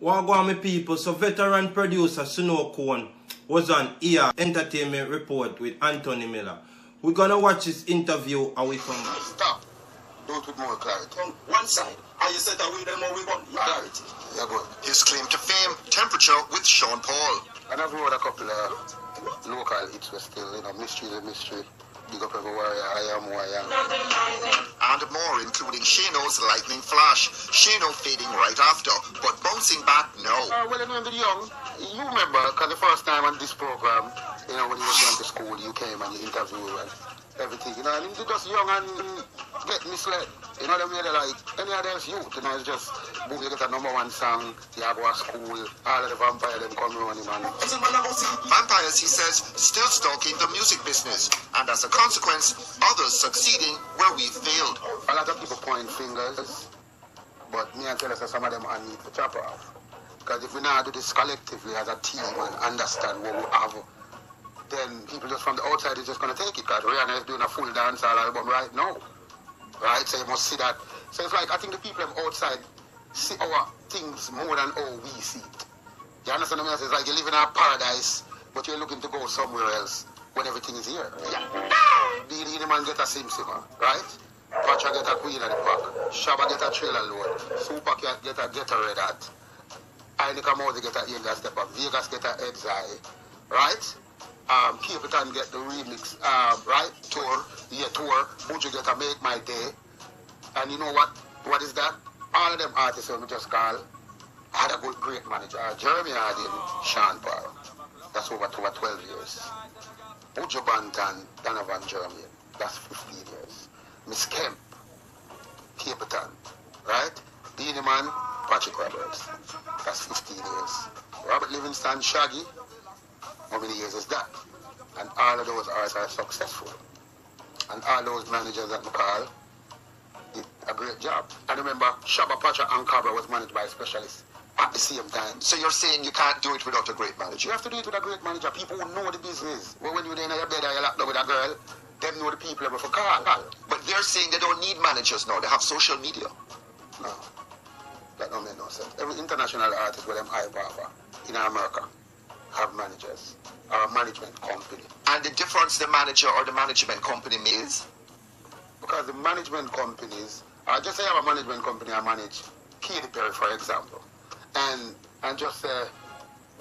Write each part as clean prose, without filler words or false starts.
Wagwan, my people. So veteran producer Snow Cone was on ER Entertainment Report with Anthony Miller. We're gonna watch this interview and we come back. Stop. Do it with more clarity. On one side, and you said that we them more we want clarity. Yeah, good. His claim to fame, Temperature with Sean Paul. And I've wrote a couple of local hits were still, mystery the mystery. Big up every warrior, I am who I am. And more, including Shano's Lightning Flash. Shano fading right after, but bouncing back now. Well, when you're young, you remember, because the first time on this program, when you was going to school, you came and you interviewed and everything, and you're just young and get misled. You know what I mean? Like any other youth, it's just, boom, you get a #1 song, you go to school, all of the vampires them come running, man. Vampires, he says, still stalking the music business, and as a consequence, others succeeding where we failed. A lot of people point fingers, but me and tell us that some of them I need to chop off. Because if we now do this collectively as a team and understand what we have, then people just from the outside is just going to take it. Because Rihanna is doing a full dance album right now. Right? So you must see that. So it's like, I think the people outside see our things more than how we see it. You understand what I mean? It's like you live in a paradise, but you're looking to go somewhere else when everything is here. Yeah. The man get a Sim Simmer, right? Pacha get a Queen of the Pack. Shabba get a trailer load. Super Cat get a Red Hat. Ainika Mose get a Angel Step Up. Vegas get a Exile. Right? Capleton get the remix, right? Tour. Yeah, tour. Buju get a Make My Day. And you know what? What is that? All of them artists we just call had a good, great manager. Jeremy Hardin, Sean Paul. That's over 12 years. Buju Banton, Donovan Jeremy. That's 15 years. Miss Kemp, Capleton, right? Beanie Man, Patrick Roberts. That's 15 years. Robert Livingston, Shaggy. How many years is that? And all of those artists are successful. And all those managers that we call did a great job. And remember, Shabba, Pacha and Cabra was managed by specialists at the same time. So you're saying you can't do it without a great manager? You have to do it with a great manager. People who know the business. Well, when you're in your bed and you're locked up with a girl, them know the people ever for call. But they're saying they don't need managers now. They have social media. No. That don't make no sense. Every international artist with them high power in America have managers or a management company. And the difference the manager or the management company makes? Because the management companies, I just say I have a management company, I manage Katy Perry, for example, and just say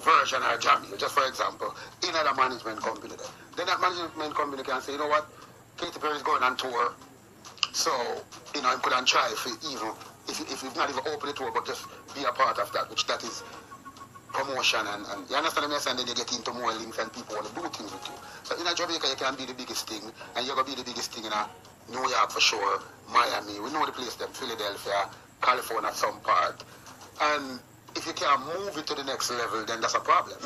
Virgin or Jamie, just for example, in a management company. Then that management company can say, you know what, Katy Perry is going on tour, so, I couldn't try if you've not even open the tour, but just be a part of that, which that is promotion and you understand what I'm saying? And then you get into more links and people want to do things with you. So in Jamaica you can be the biggest thing and you're going to be the biggest thing in New York for sure, Miami, we know the place them, Philadelphia, California some part. And if you can't move it to the next level, then that's a problem.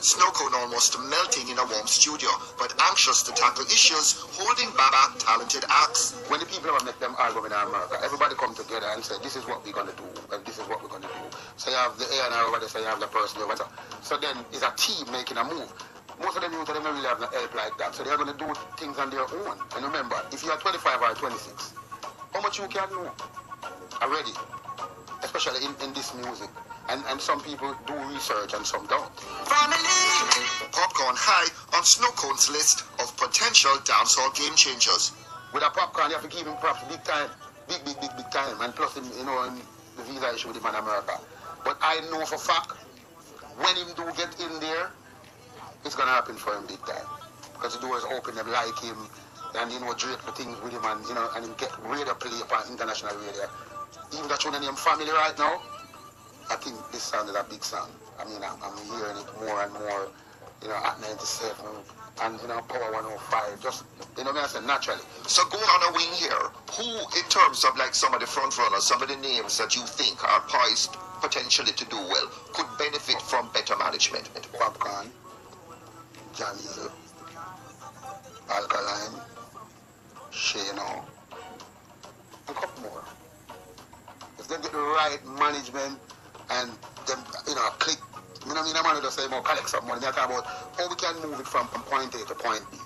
Snow Cone almost melting in a warm studio, but anxious to tackle issues holding back talented acts. When the people ever make them album in America, everybody come together and say, this is what we're going to do, and this is what we're going to do. So you have the A&R over there, so you have the person over there. So then it's a team making a move. Most of them youth, they don't really have no help like that, so they're going to do things on their own. And remember, if you are 25 or 26, how much you can know already? Especially in this music. And some people do research and some don't. Family! Popcorn high on Snow Cone's list of potential dancehall game changers. With a Popcorn, you have to give him props big time. Big time. And plus, in the visa issue with him in America. But I know for fact, when him do get in there, it's going to happen for him big time. Because the doors open, them like him, and, Drake for things with him, and, and him get radio play upon international radio. Even that you're name Family right now, I think this song is a big song. I mean, I'm hearing it more and more, at 97 and, Power 105, just, I say naturally. So going on a wing here, who, in terms of like some of the front runners, some of the names that you think are poised potentially to do well, could benefit from better management? Popcorn, Jamil, Alkaline, Shano, and a couple more. If they get the right management and them, click, I'm not just say more collect some money. I'm talking about how we can move it from point A to point B.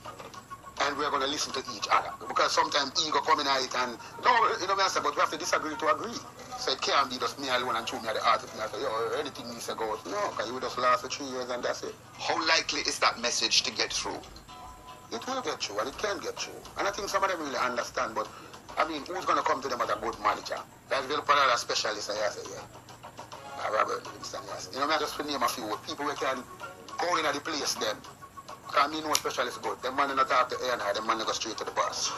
And we're going to listen to each other. Because sometimes ego come in it and, no, but we have to disagree to agree. So it can't be just me alone and show me at the artist and I say, yo, anything needs to go. No, because you just last for 3 years and that's it. How likely is that message to get through? It will get through and it can get through. And I think some of them really understand, but I mean, who's going to come to them as a good manager? That's the part of a specialist, I say, yeah. Robert Livingston, yes. You know, I just name a few people who can go in at the place then. Because me know specialist good. Them man not talk to A&I, them man go straight to the boss.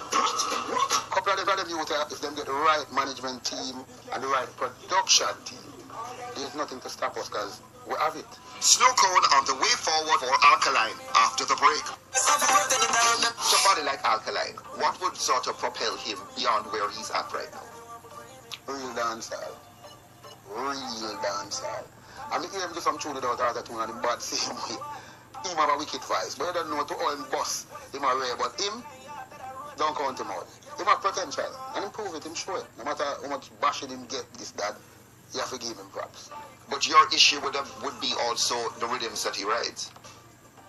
Couple of them youth, if them get the right management team and the right production team, there's nothing to stop us because we have it. Snow Cone on the way forward for Alkaline after the break. Somebody like Alkaline, what would sort of propel him beyond where he's at right now? Real dancehall. Real dancehall. I mean, even if I'm tuning out auto-tune and him bad same way. Him have a wicked voice, but you don't know to all him boss. Him a rare, but him, don't count him out. Him have potential, and him prove it, him show it. No matter how much bashing him get this, that, you have to give him props. But your issue with him would be also the rhythms that he rides.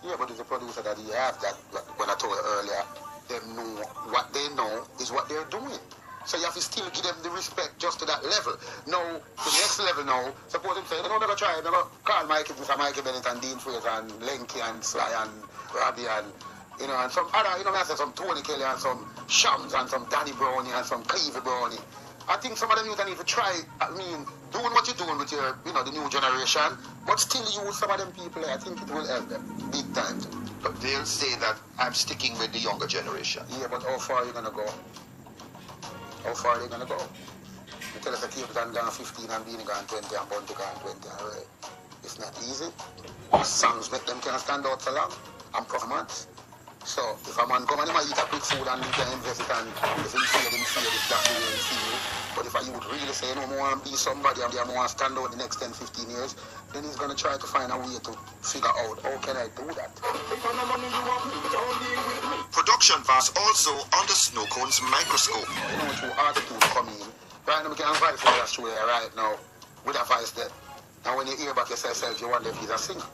Yeah, but it's a producer that he have that, when I told you earlier, them know what they know is what they're doing. So you have to still give them the respect just to that level. Now, the next level now, suppose him say, never try, never call Mikey Bennett and Dean Fraser and Lenky and Sly and Robbie and, you know, and some other, you know, I say some Tony Kelly and some Shams and some Danny Brownie and some Clevie Brownie. I think some of them youth need to try, I mean, doing what you're doing with your, you know, the new generation, but still use some of them people, I think it will help them, big time. But they'll say that I'm sticking with the younger generation. Yeah, but how far are you going to go? How far are they going to go? You tell us that Capleton gone 15 and Beanie gone 20 and Bunty gone 20. Right? It's not easy. Songs make them kind of stand out so long and performance. So if a man come and he might eat a quick food and he can invest it and if he feel it, that's the way he feel. But if you would really say, no more and be somebody and I want to stand out the next 10, 15 years, then he's going to try to find a way to figure out how can I do that. Production Vast also under Snow Cone's microscope. You know, to attitude come in. Right now, we can advise for that way right now with advice there. And when you hear about yourself, you wonder if he's a singer.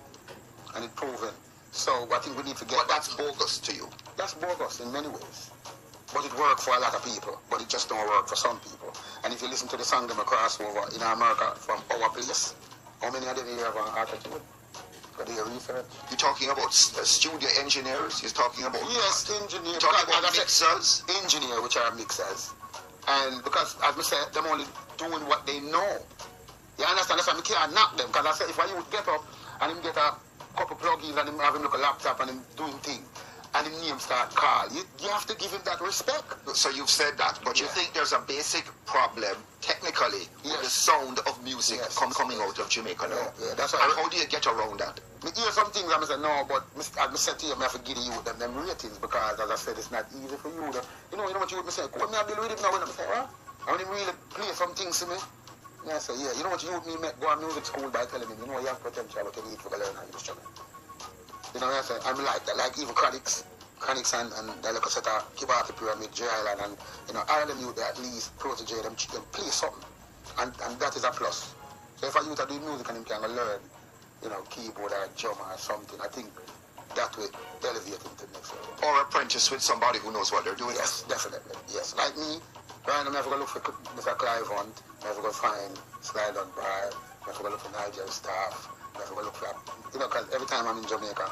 And it's proven. So I think we need to get... But that's bogus to you. That's bogus in many ways. But it works for a lot of people. But it just don't work for some people. And if you listen to the song them crossover in America from Our Place, how many of them you have an attitude? Got your research? You're talking about studio engineers? You're talking about... Yes, engineers. You're talking about mixers? Engineer, which are mixers. And because, as I said, they're only doing what they know. You understand? That's why I can't knock them. Because I said, if I would get up and him get a couple plugins and him have him look a laptop and him doing things, and his name start call, you have to give him that respect. So you've said that, but you think there's a basic problem, technically, with the sound of music coming out of Jamaica now? Yeah, that's right. And how do you get around that? I hear some things I say, no, but I said to you, I have to give you them ratings because, as I said, it's not easy for you. You know what you would say? Come here, Bill, with him now. When I say, huh? I want him really play some things to me. Yeah, I say, yeah. You know what you would me go to music school by telling me, you know, you have potential, but you need to learn how to instrument. You know what I say? I'm like that, like even Chronix and the little set of Kibati Pyramid, J Island, and, you know, all of them youth, at least, protege them play something. And that is a plus. So if a youth are doing music and him can learn, you know, keyboard or drum or something, I think that will elevate him to the next level. Or apprentice with somebody who knows what they're doing. Yes, definitely. Yes. Like me, right now, I'm never going to look for Mr. Clive Hunt, I'm never going to find Slide on Bar, I'm never going to look for Nigel Staff, I'm never going to look for, you know, because every time I'm in Jamaica,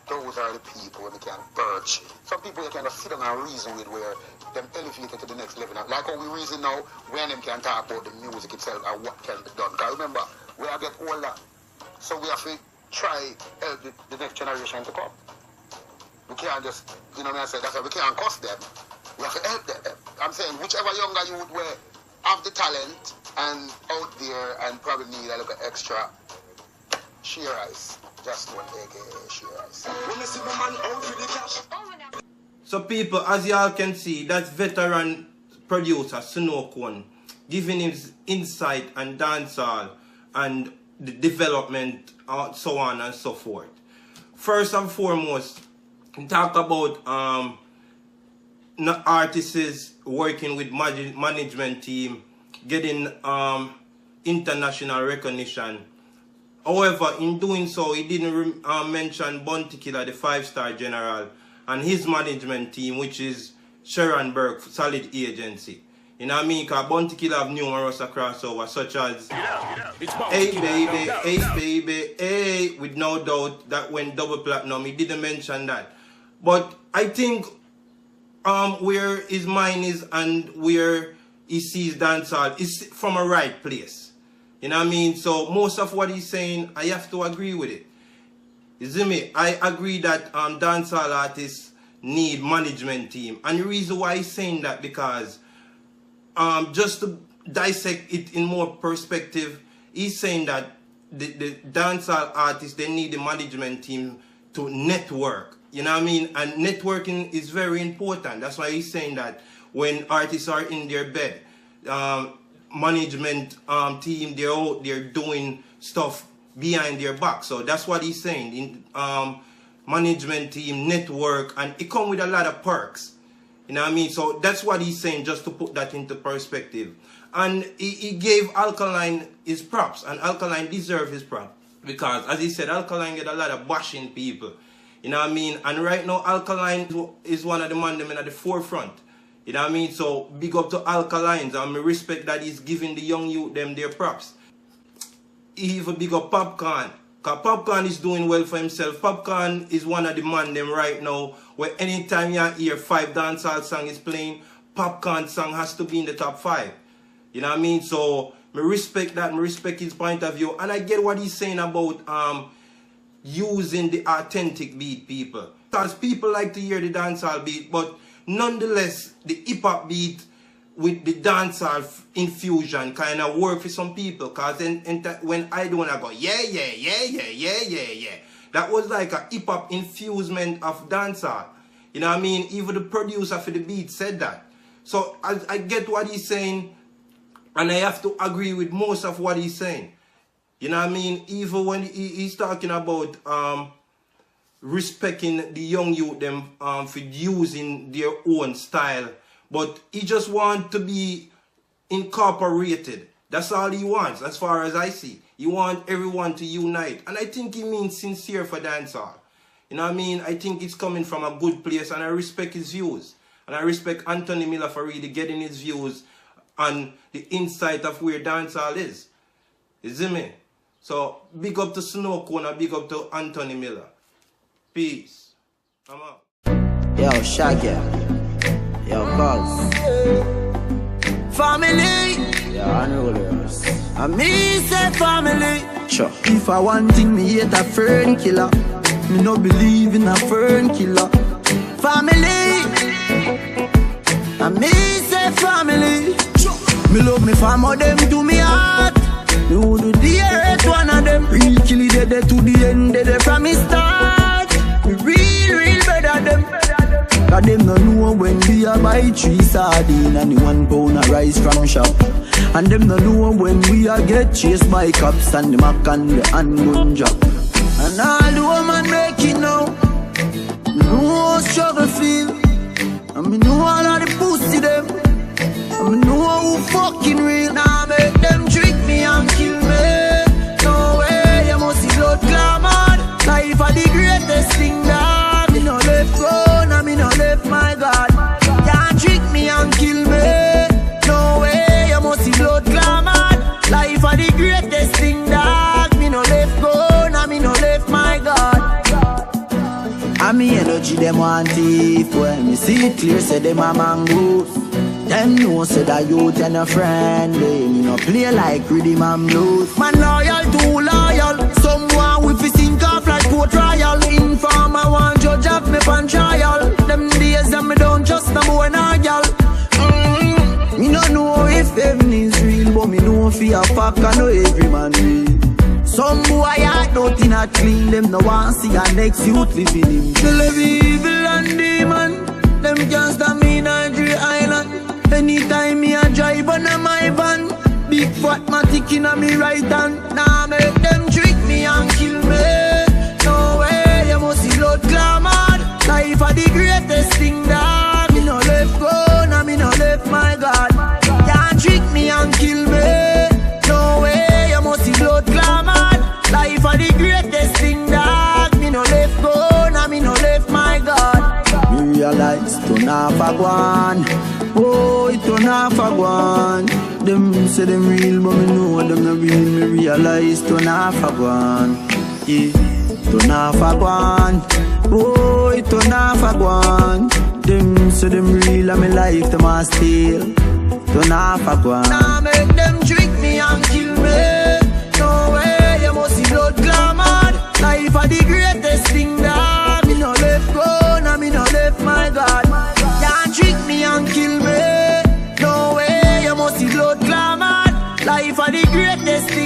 those are the people when they can birch. Some people you can just sit down and reason with where them elevated to the next level. Like how we reason now, when them can talk about the music itself and what can be done. Because remember, we are getting older. So we have to try help the next generation to come. We can't just, you know what I say, that's why we can't cost them. We have to help them. I'm saying whichever younger youth will have the talent and out there and probably need a little extra sheer ice. Just one aka sheer ice. So people, as y'all can see, that's veteran producer Snow Cone giving his insight and dancehall and the development, so on and so forth. First and foremost, talk about artists working with management team, getting international recognition. However, in doing so, he didn't mention Bounty Killer, the 5-star general, and his management team, which is Sharon Burke, Solid Agency. You know what I mean? Because Bounty Killer have numerous crossovers such as Hey Baby, Hey, with no doubt that went double platinum. He didn't mention that. But I think where his mind is and where he sees dancehall is from a right place. You know what I mean? So most of what he's saying, I have to agree with it. You see me? I agree that dancehall artists need management team. And the reason why he's saying that because just to dissect it in more perspective, he's saying that the dancehall artists, they need the management team to network. You know what I mean? And networking is very important. That's why he's saying that when artists are in their bed, management team, they're out there doing stuff behind their back. So that's what he's saying. In management team, network, and it comes with a lot of perks. You know what I mean? So that's what he's saying, just to put that into perspective. And he gave Alkaline his props, and Alkaline deserves his props. Because, as he said, Alkaline get a lot of bashing people. You know what I mean? And right now, Alkaline is one of the men at the forefront. You know what I mean? So, big up to Alkalines, and I respect that he's giving the young youth them their props. He even big up Popcorn. Because Popcorn is doing well for himself. Popcorn is one of the man them right now where anytime you hear 5 dancehall song is playing, Popcorn song has to be in the top 5. You know what I mean? So, I respect that. I respect his point of view. And I get what he's saying about using the authentic beat, people. Because people like to hear the dancehall beat, but nonetheless, the hip-hop beat with the dancehall infusion kind of work for some people. Because when I do, I go, yeah, that was like a hip-hop infusement of dancehall. You know what I mean? Even the producer for the beat said that. So I get what he's saying, and I have to agree with most of what he's saying. You know what I mean? Even when he's talking about respecting the young youth them for using their own style, but he just wants to be incorporated. That's all he wants, as far as I see. He wants everyone to unite, and I think he means sincere for dancehall. You know what I mean? I think it's coming from a good place, and I respect his views, and I respect Anthony Miller for really getting his views on the insight of where dancehall is. You see me? So big up to Snow Cone, big up to Anthony Miller. Peace. I'm out. Yo, Shaggy. Yo, Cuz. Family. Yo, Unrulers. And me say family. Sure. If I want thing, me hate a fern killer. Me no believe in a fern killer. Family. And me say family. Sure. Me love me family, them to me heart. Me would do the earth, one of them. Real killie dead to the end, dead from me start. Me real better them. Cause them no know when we a buy 3 sardines and the 1 pound of rice from shop. And them no know when we a get chased by cops and the mac and the handgun job. And all the woman make it now. Me know how struggle feel. And me know all of the pussy them. And me know who fucking real. Now make them trick me and kill me. No way, you must see blood glamour. Life are the greatest thing that me no left grown and me no left my God. Can't trick me and kill me. No way, you must see blood glamour. Life are the greatest thing that me no left grown and me no left my God. And me energy them want thief. When me see it clear, say them a mangoes. Them know say that youth and a friend. They me no play like rhythm and blues. Man loyal, too loyal. Someone with his sink off like Port Royal. Informer want judge have me pan trial. Them days that me don't trust no boy nor girl. Me no know if heaven is real, but me know for a fact I know every man real. Some boy heart nothing not clean. Them no want see a next youth living in. They live evil and demon. Them can't stop me in Nigeria Island. Anytime me a drive on my van, big fat matic in a me right hand. Now make them trick me and kill me. No way, you must see blood glamour. Life are the greatest thing that me no left grown and me no left my God. Can't trick me and kill me. No way, you must see blood glamour. Life are the greatest thing that me no left grown and me no left my God. Me realize turn off a one. Oh, it turn off a one. Them say them real, but me know them not real. Me realize turn off a one. Yeah, turn off a one. Oh, it turn off a one. Them say them real, and me life them a steal. Turn off a one. Now make them trick me and kill me. No way, you must see blood glamour. Life are the greatest thing that me no left go, now me no left my God. Can't trick me and kill me. No way, you must see blood glamour. Life are the greatest thing.